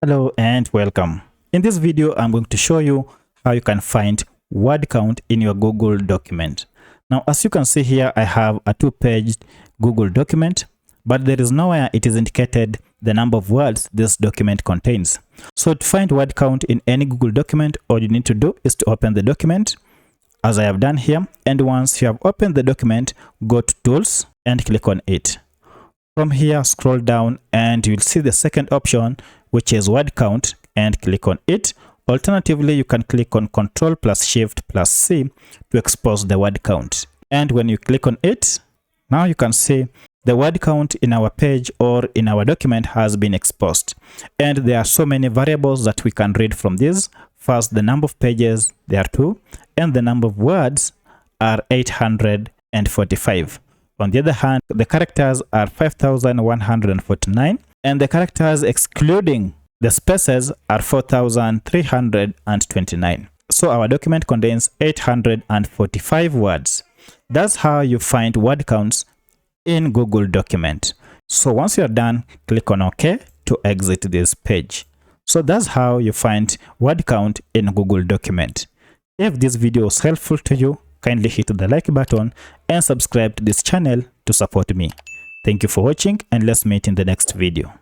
Hello and welcome. In this video, I'm going to show you how you can find word count in your Google document. Now, as you can see here, I have a 2-page Google document, but there is nowhere it is indicated the number of words this document contains. So to find word count in any Google document, all you need to do is to open the document, as I have done here. And once you have opened the document, go to Tools and click on it. From here, scroll down and you'll see the second option, which is word count, and click on it. Alternatively, you can click on Ctrl plus Shift plus C to expose the word count. And when you click on it, now you can see the word count in our page or in our document has been exposed. And there are so many variables that we can read from this. First, the number of pages, there are 2, and the number of words are 845. On the other hand, the characters are 5,149, and the characters excluding the spaces are 4,329. So our document contains 845 words. That's how you find word counts in Google document. So once you're done, click on OK to exit this page. So that's how you find word count in Google document. If this video was helpful to you, kindly hit the like button and subscribe to this channel to support me. Thank you for watching, and let's meet in the next video.